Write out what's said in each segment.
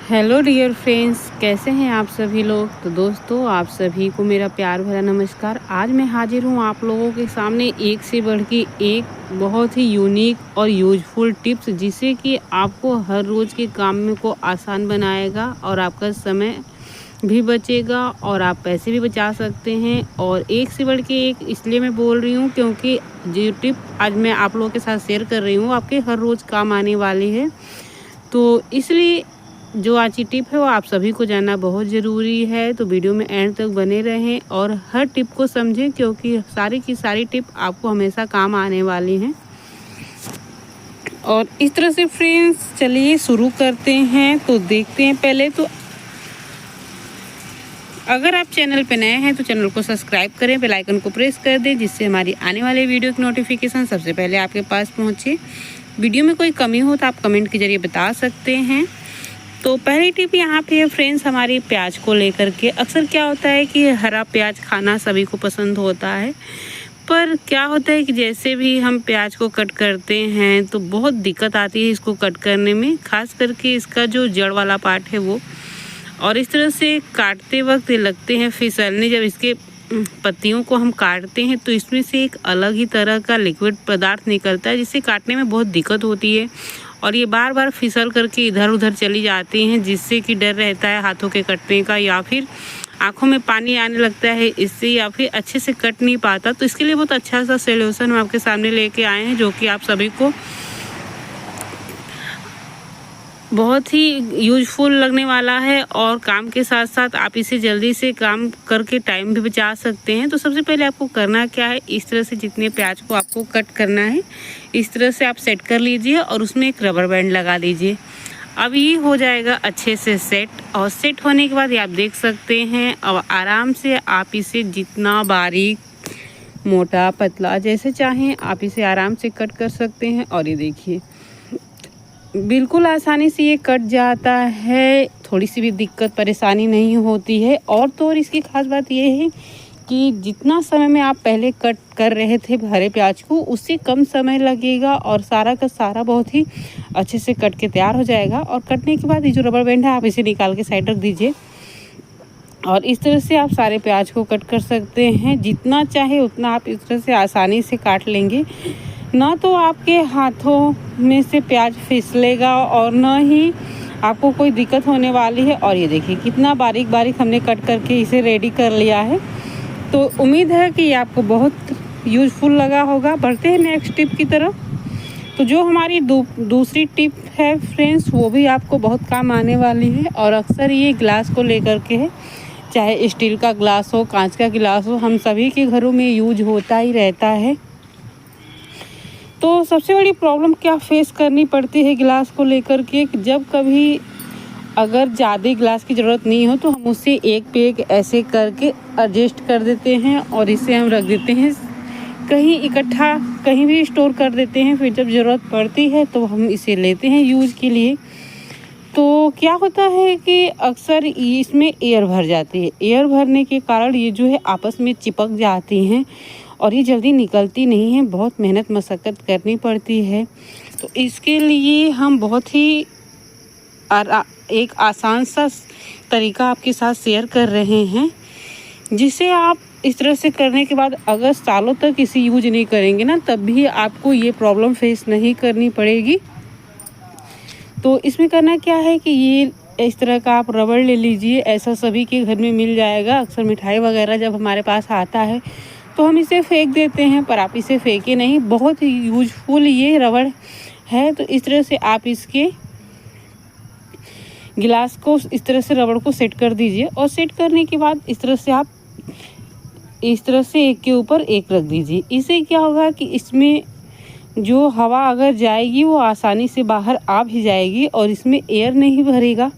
Hello dear friends, कैसे हैं आप सभी लोग। तो दोस्तों, आप सभी को मेरा प्यार भरा नमस्कार। आज मैं हाजिर हूँ आप लोगों के सामने एक से बढ़ के एक बहुत ही यूनिक और यूजफुल टिप्स, जिससे कि आपको हर रोज़ के काम में को आसान बनाएगा और आपका समय भी बचेगा और आप पैसे भी बचा सकते हैं। और एक से बढ़ के एक इसलिए मैं बोल रही हूँ क्योंकि जो टिप आज मैं आप लोगों के साथ शेयर कर रही हूँ आपके हर रोज़ काम आने वाली है। तो इसलिए जो आज की टिप है वो आप सभी को जानना बहुत ज़रूरी है। तो वीडियो में एंड तक बने रहें और हर टिप को समझें, क्योंकि सारी की सारी टिप आपको हमेशा काम आने वाली हैं। और इस तरह से फ्रेंड्स, चलिए शुरू करते हैं। तो देखते हैं पहले तो अगर आप चैनल पे नए हैं तो चैनल को सब्सक्राइब करें, बेल आइकन को प्रेस कर दें, जिससे हमारी आने वाले वीडियो की नोटिफिकेशन सबसे पहले आपके पास पहुंचे। वीडियो में कोई कमी हो तो आप कमेंट के जरिए बता सकते हैं। तो पहली टिप यहाँ पे है फ्रेंड्स, हमारी प्याज को लेकर के। अक्सर क्या होता है कि हरा प्याज खाना सभी को पसंद होता है, पर क्या होता है कि जैसे भी हम प्याज को कट करते हैं तो बहुत दिक्कत आती है इसको कट करने में, खास करके इसका जो जड़ वाला पार्ट है वो। और इस तरह से काटते वक्त लगते हैं फिसलने। जब इसके पत्तियों को हम काटते हैं तो इसमें से एक अलग ही तरह का लिक्विड पदार्थ निकलता है, जिससे काटने में बहुत दिक्कत होती है और ये बार बार फिसल करके इधर उधर चली जाती हैं, जिससे कि डर रहता है हाथों के कटने का, या फिर आंखों में पानी आने लगता है इससे, या फिर अच्छे से कट नहीं पाता। तो इसके लिए बहुत अच्छा सा सॉल्यूशन हम आपके सामने लेके आए हैं, जो कि आप सभी को बहुत ही यूजफुल लगने वाला है और काम के साथ साथ आप इसे जल्दी से काम करके टाइम भी बचा सकते हैं। तो सबसे पहले आपको करना क्या है, इस तरह से जितने प्याज को आपको कट करना है इस तरह से आप सेट कर लीजिए और उसमें एक रबर बैंड लगा दीजिए। अब ये हो जाएगा अच्छे से सेट, और सेट होने के बाद ये आप देख सकते हैं। अब आराम से आप इसे जितना बारीक, मोटा, पतला जैसे चाहें आप इसे आराम से कट कर सकते हैं। और ये देखिए बिल्कुल आसानी से ये कट जाता है, थोड़ी सी भी दिक्कत परेशानी नहीं होती है। और तो और इसकी खास बात ये है कि जितना समय में आप पहले कट कर रहे थे हरे प्याज को, उससे कम समय लगेगा और सारा का सारा बहुत ही अच्छे से कट के तैयार हो जाएगा। और कटने के बाद ये जो रबर बैंड है आप इसे निकाल के साइड रख दीजिए और इस तरह से आप सारे प्याज को कट कर सकते हैं। जितना चाहे उतना आप इस तरह से आसानी से काट लेंगे, ना तो आपके हाथों में से प्याज फिसलेगा और ना ही आपको कोई दिक्कत होने वाली है। और ये देखिए कितना बारीक बारीक हमने कट करके इसे रेडी कर लिया है। तो उम्मीद है कि ये आपको बहुत यूज़फुल लगा होगा। बढ़ते हैं नेक्स्ट टिप की तरफ। तो जो हमारी दूसरी टिप है फ्रेंड्स, वो भी आपको बहुत काम आने वाली है और अक्सर ये ग्लास को लेकर के है। चाहे स्टील का ग्लास हो, कांच का गिलास हो, हम सभी के घरों में यूज होता ही रहता है। तो सबसे बड़ी प्रॉब्लम क्या फेस करनी पड़ती है गिलास को लेकर के, जब कभी अगर ज़्यादा गिलास की ज़रूरत नहीं हो तो हम उसे एक पे एक ऐसे करके एडजस्ट कर देते हैं और इसे हम रख देते हैं कहीं इकट्ठा, कहीं भी स्टोर कर देते हैं। फिर जब ज़रूरत पड़ती है तो हम इसे लेते हैं यूज़ के लिए। तो क्या होता है कि अक्सर इसमें एयर भर जाती है। एयर भरने के कारण ये जो है आपस में चिपक जाती हैं और ये जल्दी निकलती नहीं है, बहुत मेहनत मशक्क़त करनी पड़ती है। तो इसके लिए हम बहुत ही एक आसान सा तरीका आपके साथ शेयर कर रहे हैं, जिसे आप इस तरह से करने के बाद अगर सालों तक इसे यूज नहीं करेंगे ना, तब भी आपको ये प्रॉब्लम फेस नहीं करनी पड़ेगी। तो इसमें करना क्या है कि ये इस तरह का आप रबड़ ले लीजिए। ऐसा सभी के घर में मिल जाएगा। अक्सर मिठाई वगैरह जब हमारे पास आता है तो हम इसे फेंक देते हैं, पर आप इसे फेंके नहीं, बहुत ही यूजफुल ये रबड़ है। तो इस तरह से आप इसके गिलास को इस तरह से रबड़ को सेट कर दीजिए और सेट करने के बाद इस तरह से आप इस तरह से एक के ऊपर एक रख दीजिए। इससे क्या होगा कि इसमें जो हवा अगर जाएगी वो आसानी से बाहर आ भी जाएगी और इसमें एयर नहीं भरेगा।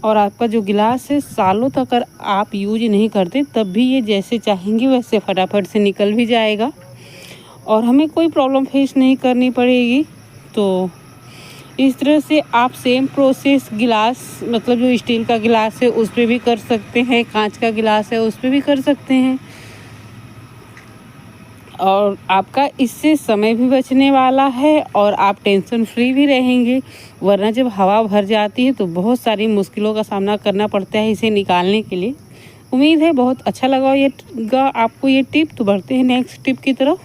और आपका जो गिलास है सालों तक अगर आप यूज नहीं करते तब भी ये जैसे चाहेंगे वैसे फटाफट से निकल भी जाएगा और हमें कोई प्रॉब्लम फेस नहीं करनी पड़ेगी। तो इस तरह से आप सेम प्रोसेस गिलास, मतलब जो स्टील का गिलास है उस पर भी कर सकते हैं, कांच का गिलास है उस पर भी कर सकते हैं। और आपका इससे समय भी बचने वाला है और आप टेंशन फ्री भी रहेंगे। वरना जब हवा भर जाती है तो बहुत सारी मुश्किलों का सामना करना पड़ता है इसे निकालने के लिए। उम्मीद है बहुत अच्छा लगा आपको ये टिप। तो बढ़ते हैं नेक्स्ट टिप की तरफ।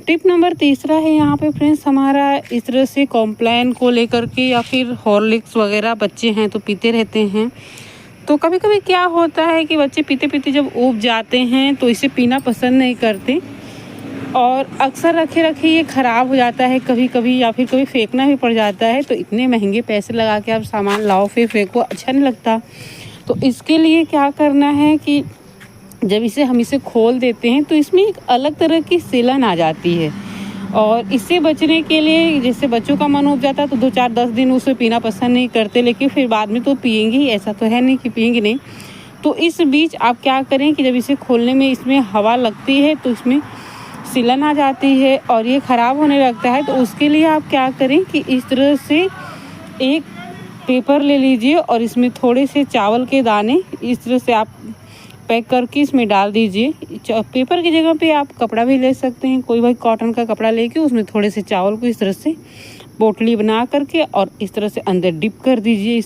टिप नंबर 3 है यहाँ पे फ्रेंड्स हमारा, इस तरह से कॉम्प्लान को लेकर के या फिर हॉर्लिक्स वगैरह बच्चे हैं तो पीते रहते हैं। तो कभी कभी क्या होता है कि बच्चे पीते पीते जब ऊब जाते हैं तो इसे पीना पसंद नहीं करते और अक्सर रखे रखे ये ख़राब हो जाता है कभी कभी, या फिर कभी फेंकना भी पड़ जाता है। तो इतने महंगे पैसे लगा के आप सामान लाओ फिर फेंको, अच्छा नहीं लगता। तो इसके लिए क्या करना है कि जब हम इसे खोल देते हैं तो इसमें एक अलग तरह की सिलन आ जाती है। और इससे बचने के लिए, जैसे बच्चों का मन उब जाता है तो 2-4-10 दिन उसे पीना पसंद नहीं करते, लेकिन फिर बाद में तो पियेंगे ही, ऐसा तो है नहीं कि पियेंगे नहीं। तो इस बीच आप क्या करें कि जब इसे खोलने में इसमें हवा लगती है तो इसमें सिलन आ जाती है और ये ख़राब होने लगता है। तो उसके लिए आप क्या करें कि इस तरह से एक पेपर ले लीजिए और इसमें थोड़े से चावल के दाने इस तरह से आप पैक करके इसमें डाल दीजिए। पेपर की जगह पे आप कपड़ा भी ले सकते हैं, कोई भाई कॉटन का कपड़ा लेके उसमें थोड़े से चावल को इस तरह से पोटली बना करके और इस तरह से अंदर डिप कर दीजिए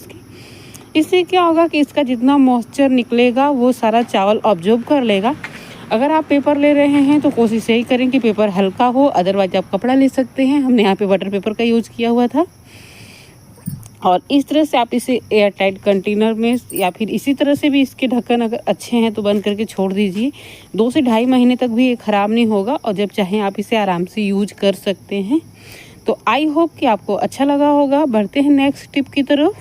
इससे क्या होगा कि इसका जितना मॉइस्चर निकलेगा वो सारा चावल ऑब्जॉर्ब कर लेगा। अगर आप पेपर ले रहे हैं तो कोशिश यही करें कि पेपर हल्का हो, अदरवाइज आप कपड़ा ले सकते हैं। हमने यहाँ पे बटर पेपर का यूज़ किया हुआ था। और इस तरह से आप इसे एयर टाइट कंटेनर में या फिर इसी तरह से भी इसके ढक्कन अगर अच्छे हैं तो बंद करके छोड़ दीजिए। 2 से ढाई महीने तक भी ये ख़राब नहीं होगा और जब चाहें आप इसे आराम से यूज कर सकते हैं। तो आई होप कि आपको अच्छा लगा होगा। बढ़ते हैं नेक्स्ट टिप की तरफ।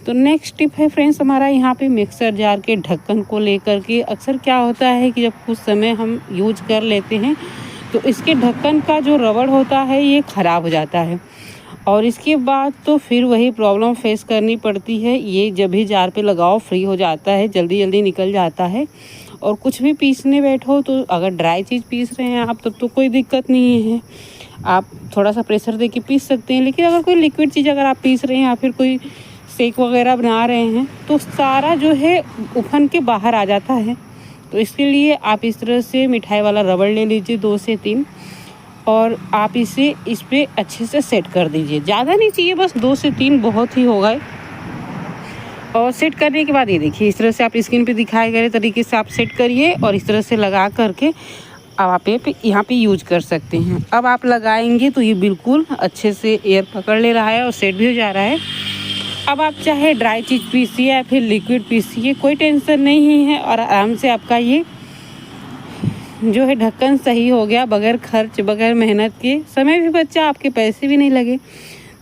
तो नेक्स्ट टिप है फ्रेंड्स हमारा यहाँ पे मिक्सर जार के ढक्कन को लेकर के। अक्सर क्या होता है कि जब कुछ समय हम यूज कर लेते हैं तो इसके ढक्कन का जो रबड़ होता है ये ख़राब हो जाता है और इसके बाद तो फिर वही प्रॉब्लम फेस करनी पड़ती है। ये जब भी जार पे लगाओ फ्री हो जाता है, जल्दी जल्दी निकल जाता है। और कुछ भी पीसने बैठो तो अगर ड्राई चीज़ पीस रहे हैं आप तब तो कोई दिक्कत नहीं है, आप थोड़ा सा प्रेशर दे के पीस सकते हैं। लेकिन अगर कोई लिक्विड चीज़ अगर आप पीस रहे हैं या फिर कोई शेक वगैरह बना रहे हैं तो सारा जो है उफन के बाहर आ जाता है। तो इसके लिए आप इस तरह से मिठाई वाला रबड़ ले लीजिए 2 से 3 और आप इसे इस पर अच्छे से सेट कर दीजिए। ज़्यादा नहीं चाहिए, बस 2 से 3 बहुत ही हो गए। और सेट करने के बाद ये देखिए इस तरह से आप स्क्रीन पे दिखाए गए तरीके से आप सेट करिए और इस तरह से लगा करके अब आप यहाँ पे यूज कर सकते हैं। अब आप लगाएंगे तो ये बिल्कुल अच्छे से एयर पकड़ ले रहा है और सेट भी हो जा रहा है। अब आप चाहे ड्राई चीज़ पीसिए या फिर लिक्विड पीसिए, कोई टेंशन नहीं है और आराम से आपका ये जो है ढक्कन सही हो गया, बगैर खर्च बगैर मेहनत के। समय भी बचा, आपके पैसे भी नहीं लगे।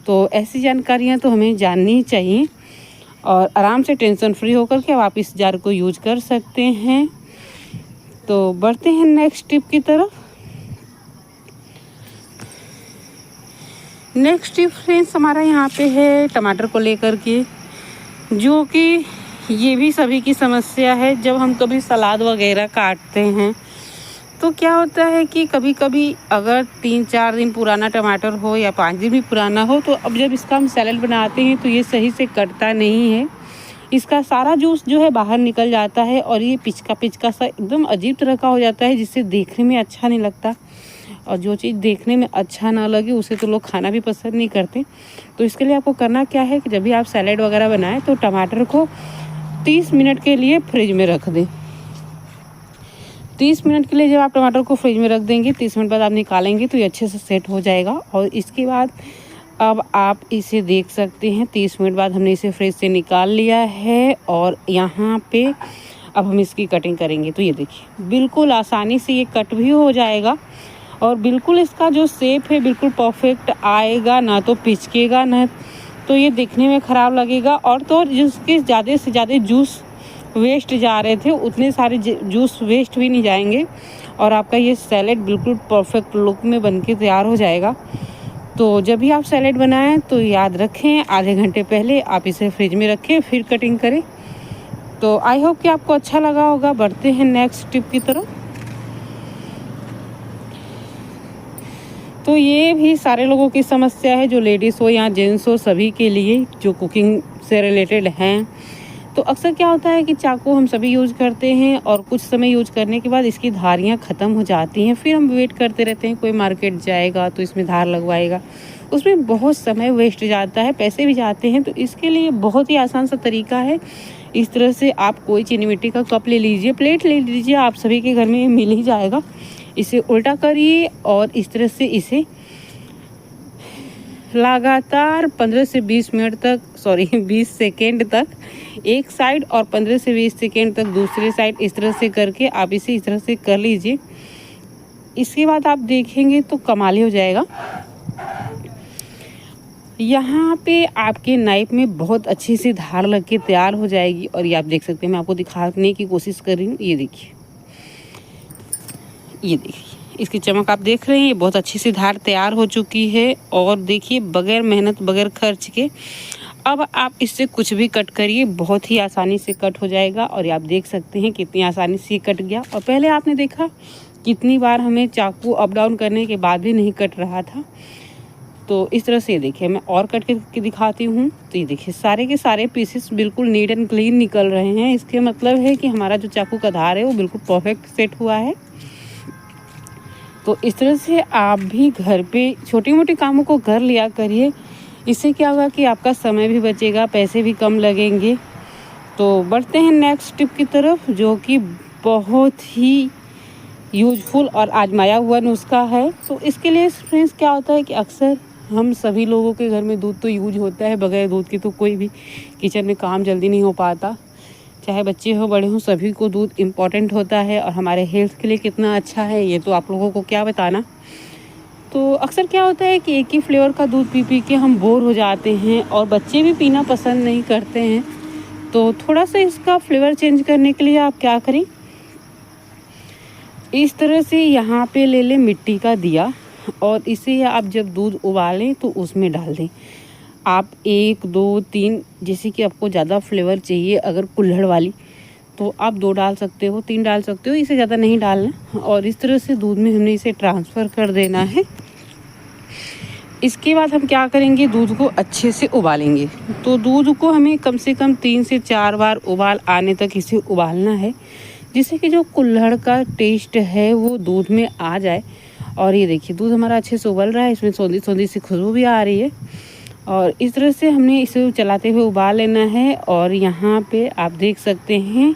तो ऐसी जानकारियाँ तो हमें जाननी ही चाहिए और आराम से टेंशन फ्री होकर के अब आप इस जार को यूज कर सकते हैं। तो बढ़ते हैं नेक्स्ट टिप की तरफ। नेक्स्ट टिप फ्रेंड्स हमारा यहाँ पे है टमाटर को लेकर के, जो कि ये भी सभी की समस्या है। जब हम कभी सलाद वगैरह काटते हैं तो क्या होता है कि कभी कभी अगर 3-4 दिन पुराना टमाटर हो या 5 दिन भी पुराना हो तो अब जब इसका हम सैलेड बनाते हैं तो ये सही से कटता नहीं है। इसका सारा जूस जो है बाहर निकल जाता है और ये पिचका सा एकदम अजीब तरह का हो जाता है, जिससे देखने में अच्छा नहीं लगता। और जो चीज़ देखने में अच्छा ना लगे उसे तो लोग खाना भी पसंद नहीं करते। तो इसके लिए आपको करना क्या है कि जब भी आप सैलेड वगैरह बनाएं तो टमाटर को 30 मिनट के लिए फ्रिज में रख दें। 30 मिनट के लिए जब आप टमाटर को फ्रिज में रख देंगे, 30 मिनट बाद आप निकालेंगे तो ये अच्छे से सेट हो जाएगा। और इसके बाद अब आप इसे देख सकते हैं 30 मिनट बाद हमने इसे फ्रिज से निकाल लिया है और यहाँ पे अब हम इसकी कटिंग करेंगे। तो ये देखिए बिल्कुल आसानी से ये कट भी हो जाएगा और बिल्कुल इसका जो शेप है बिल्कुल परफेक्ट आएगा, ना तो पिचकेगा ना तो ये दिखने में ख़राब लगेगा। और तो जिसके ज़्यादा से ज़्यादा जूस वेस्ट जा रहे थे उतने सारे जूस वेस्ट भी नहीं जाएंगे और आपका ये सैलेड बिल्कुल परफेक्ट लुक में बनके तैयार हो जाएगा। तो जब भी आप सैलेड बनाएं तो याद रखें आधे घंटे पहले आप इसे फ्रिज में रखें फिर कटिंग करें। तो आई होप कि आपको अच्छा लगा होगा। बढ़ते हैं नेक्स्ट टिप की तरफ। तो ये भी सारे लोगों की समस्या है, जो लेडीज़ हो या जेंट्स हो, सभी के लिए जो कुकिंग से रिलेटेड हैं। तो अक्सर क्या होता है कि चाकू हम सभी यूज़ करते हैं और कुछ समय यूज़ करने के बाद इसकी धारियाँ ख़त्म हो जाती हैं। फिर हम वेट करते रहते हैं, कोई मार्केट जाएगा तो इसमें धार लगवाएगा, उसमें बहुत समय वेस्ट जाता है, पैसे भी जाते हैं। तो इसके लिए बहुत ही आसान सा तरीका है। इस तरह से आप कोई चीनी मिट्टी का कप ले लीजिए, प्लेट ले लीजिए, आप सभी के घर में मिल ही जाएगा। इसे उल्टा करिए और इस तरह से इसे लगातार 15 से 20 मिनट तक 20 सेकेंड तक एक साइड और 15 से 20 सेकेंड तक दूसरे साइड, इस तरह से करके आप इसे इस तरह से कर लीजिए। इसके बाद आप देखेंगे तो कमाल ही हो जाएगा। यहाँ पे आपके नाइफ में बहुत अच्छी सी धार लग के तैयार हो जाएगी। और ये आप देख सकते हैं, मैं आपको दिखाने की कोशिश कर रही हूँ। ये देखिए, ये देखिए, इसकी चमक आप देख रहे हैं। ये बहुत अच्छी सी धार तैयार हो चुकी है। और देखिए, बगैर मेहनत बगैर खर्च के अब आप इससे कुछ भी कट करिए, बहुत ही आसानी से कट हो जाएगा। और ये आप देख सकते हैं कितनी आसानी से कट गया। और पहले आपने देखा कितनी बार हमें चाकू अप डाउन करने के बाद भी नहीं कट रहा था। तो इस तरह से देखिए, मैं और कट के दिखाती हूँ। तो ये देखिए, सारे के सारे पीसेस बिल्कुल नीट एंड क्लीन निकल रहे हैं। इसके मतलब है कि हमारा जो चाकू का धार है वो बिल्कुल परफेक्ट सेट हुआ है। तो इस तरह से आप भी घर पे छोटी मोटी कामों को कर लिया करिए। इससे क्या होगा कि आपका समय भी बचेगा, पैसे भी कम लगेंगे। तो बढ़ते हैं नेक्स्ट टिप की तरफ, जो कि बहुत ही यूजफुल और आजमाया हुआ नुस्खा है। तो इसके लिए फ्रेंड्स क्या होता है कि अक्सर हम सभी लोगों के घर में दूध तो यूज होता है, बगैर दूध के तो कोई भी किचन में काम जल्दी नहीं हो पाता। चाहे बच्चे हो बड़े हो, सभी को दूध इम्पॉर्टेंट होता है। और हमारे हेल्थ के लिए कितना अच्छा है ये तो आप लोगों को क्या बताना। तो अक्सर क्या होता है कि एक ही फ्लेवर का दूध पी के हम बोर हो जाते हैं और बच्चे भी पीना पसंद नहीं करते हैं। तो थोड़ा सा इसका फ्लेवर चेंज करने के लिए आप क्या करें, इस तरह से यहाँ पे ले लें मिट्टी का दिया और इसे आप जब दूध उबालें तो उसमें डाल दें। आप 1 2 3 जैसे कि आपको ज़्यादा फ्लेवर चाहिए, अगर कुल्हड़ वाली तो आप 2 डाल सकते हो, 3 डाल सकते हो, इससे ज़्यादा नहीं डालना। और इस तरह से दूध में हमने इसे ट्रांसफ़र कर देना है। इसके बाद हम क्या करेंगे, दूध को अच्छे से उबालेंगे। तो दूध को हमें कम से कम 3 से 4 बार उबाल आने तक इसे उबालना है, जिससे कि जो कुल्हड़ का टेस्ट है वो दूध में आ जाए। और ये देखिए, दूध हमारा अच्छे से उबल रहा है, इसमें सौंधी सौंधी सी खुशबू भी आ रही है। और इस तरह से हमने इसे चलाते हुए उबाल लेना है। और यहाँ पे आप देख सकते हैं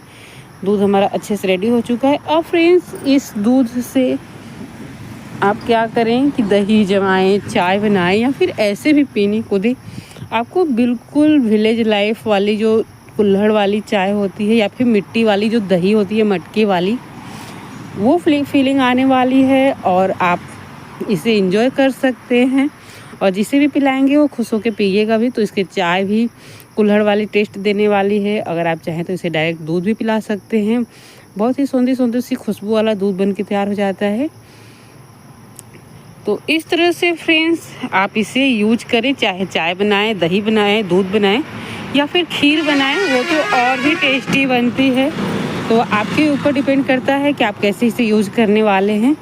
दूध हमारा अच्छे से रेडी हो चुका है। अब फ्रेंड्स, इस दूध से आप क्या करें कि दही जमाएं, चाय बनाएं या फिर ऐसे भी पीने को दें। आपको बिल्कुल विलेज लाइफ वाली जो कुल्हड़ वाली चाय होती है या फिर मिट्टी वाली जो दही होती है मटके वाली, वो फीलिंग आने वाली है। और आप इसे एंजॉय कर सकते हैं और जिसे भी पिलाएंगे वो खुश होकर पिएगा भी। तो इसके चाय भी कुल्हड़ वाली टेस्ट देने वाली है। अगर आप चाहें तो इसे डायरेक्ट दूध भी पिला सकते हैं। बहुत ही सौंधी सौंधी सी खुशबू वाला दूध बन के तैयार हो जाता है। तो इस तरह से फ्रेंड्स आप इसे यूज करें, चाहे चाय बनाएं, दही बनाएं, दूध बनाएं या फिर खीर बनाएं, वो तो और भी टेस्टी बनती है। तो आपके ऊपर डिपेंड करता है कि आप कैसे इसे यूज करने वाले हैं।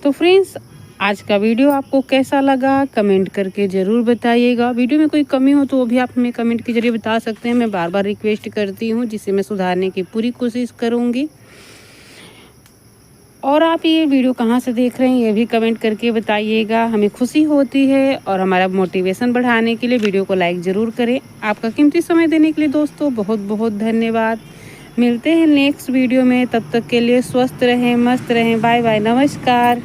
तो फ्रेंड्स, आज का वीडियो आपको कैसा लगा कमेंट करके ज़रूर बताइएगा। वीडियो में कोई कमी हो तो वो भी आप हमें कमेंट के जरिए बता सकते हैं। मैं बार बार रिक्वेस्ट करती हूँ, जिसे मैं सुधारने की पूरी कोशिश करूँगी। और आप ये वीडियो कहाँ से देख रहे हैं ये भी कमेंट करके बताइएगा, हमें खुशी होती है। और हमारा मोटिवेशन बढ़ाने के लिए वीडियो को लाइक ज़रूर करें। आपका कीमती समय देने के लिए दोस्तों बहुत बहुत धन्यवाद। मिलते हैं नेक्स्ट वीडियो में, तब तक के लिए स्वस्थ रहें, मस्त रहें। बाय बाय, नमस्कार।